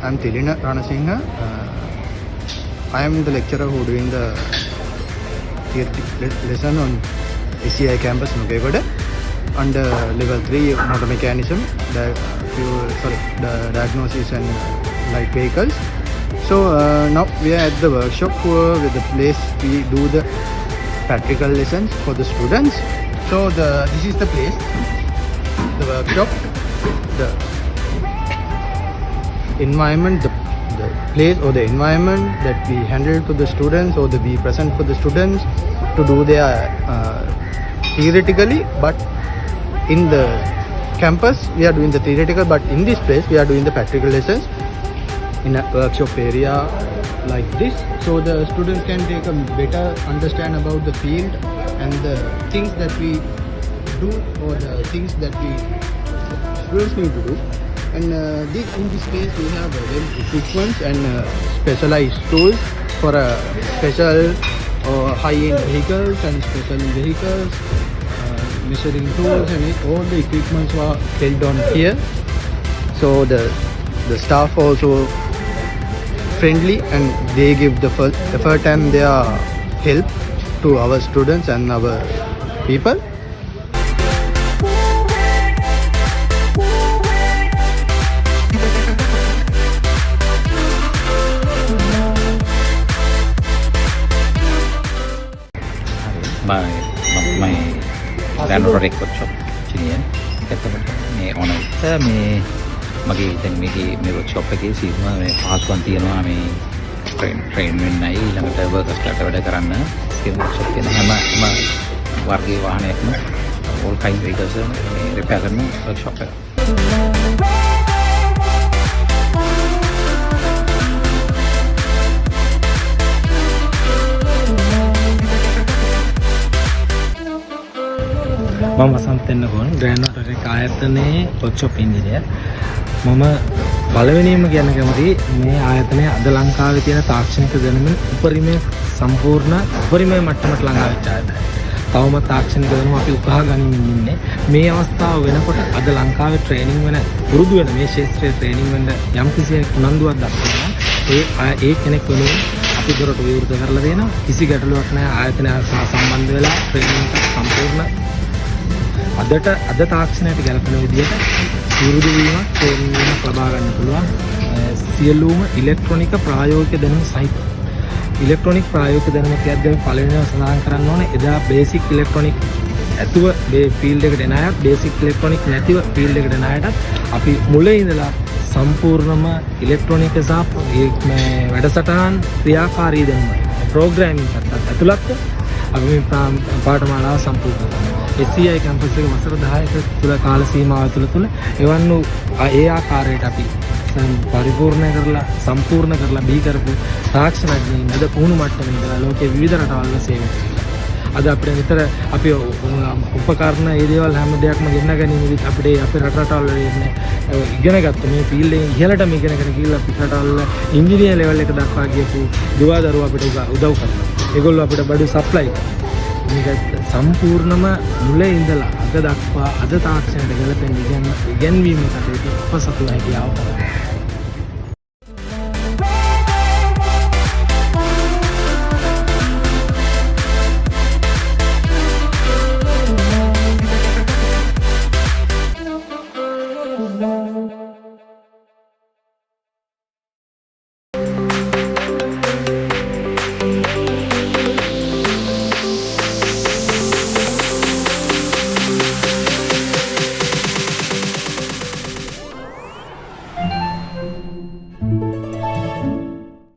I'm Tilina Ranasinghe. I am the lecturer who doing the theory lesson on SEI Campus, Nukegoda, under level 3 motor mechanism, the diagnosis and light vehicles. So now we are at the workshop with the place we do the practical lessons for the students. So this is the place, the workshop, the environment, the place or the environment that we handle to the students or we present for the students to do their theoretically, but in the campus we are doing the theoretical, but in this place we are doing the practical lessons in a workshop area like this, so the students can take a better understand about the field and the things that we do or the things that we students need to do. And in this case we have equipment and specialized tools for special high-end vehicles and special vehicles, measuring tools, and all the equipments were held on here. So the staff also friendly and they give the full effort and their help to our students and our people. My Granrotic workshop Chilean. May honor me Magi then me workshop again see my past one theatre me train when I let work a starter at a runner skill workshop in Hama Wargi One all kind of vehicles repair workshop. මම වසන්ත එන්නකෝන් grand ආයතනයේ workshop engineer. මම පළවෙනිම කියන්න කැමති මේ ආයතනයේ අද ලංකාවේ තියෙන තාක්ෂණික දැනුම උපරිම මට්ටමට ළඟා වෙච්ච ආයතනයක්. තවම තාක්ෂණික දැනුම අපි උකහා ගනිමින් ඉන්නේ. මේ අවස්ථාව වෙනකොට අද ලංකාවේ ට්‍රේනින් වෙන පුරුදු වෙන මේ ශාස්ත්‍රීය ට්‍රේනින් වෙන්න යම්කිසි උනන්දුවක් දක්වනවා. ඒ කෙනෙක් වෙනුවෙන් අපි දොරට විවෘත කරලා දෙනවා. කිසි ගැටලුවක් නැහැ. ආයතනය සහ සම්බන්ධ වෙලා ට්‍රේනින් එක සම්පූර්ණ අද තාක්ෂණයට ගැලපෙන විදිහට පුරුදු වීමක් ට්‍රේනින් වීමක් ලබා ගන්න පුළුවන්. සියලුම ඉලෙක්ට්‍රොනික ප්‍රායෝගික දැනුම සහිත ඉලෙක්ට්‍රොනික ප්‍රායෝගික දැනුම කියද්දී පළවෙනිව සඳහන් කරන්න ඕනේ එදා බේසික් ඉලෙක්ට්‍රොනික ඇතුව මේ ෆීල්ඩ් එකට එන අයත් බේසික් ඉලෙක්ට්‍රොනික් නැතිව ෆීල්ඩ් එකට එන අයටත් අපි මුලින් ඉඳලා සම්පූර්ණම ඉලෙක්ට්‍රොනික සහ මේ වැඩසටහන් ක්‍රියාකාරී දැනුම ප්‍රෝග්‍රෑමින් පැත්තත් ඇතුළත් අපි මේ පාඨමාලාව සම්පූර්ණ කරනවා. SEI Campus එක වසර 10ක තුල කාල සීමාව තුල එවන් වූ ඒ ආකාරයට අපි පරිපූර්ණ කරලා සම්පූර්ණ කරලා බිහි කරපු තාක්ෂණඥයින් අද පුහුණු මට්ටමේ ඉඳලා ලෝකයේ විවිධ රටවල් සේවය කරනවා. අද අපිට විතර අපි උපකරණ ඒ දේවල් හැම දෙයක්ම ගෙන්න ගැනීමෙදිත් අපිට අපේ රටවල් වල ඉගෙන ගත්ත මේ ෆීල්ඩ් එකෙන් ඉහළටම ඉගෙනගෙන ගිහිල්ලා අපේ රටවල ඉංජිනේර ලෙවල් එක දක්වා ගියපු දුවදරුවෝ අපිට උදව් කරනවා. ඒගොල්ලෝ අපිට බඩු සප්ලයි කරනවා. මේක සම්පූර්ණම මුලින් ඉඳලා අද දක්වා අද තාක්ෂණයට ගැලපෙන ඉගෙනීම කටයුතු අපසතු හැකියාව කරනවා.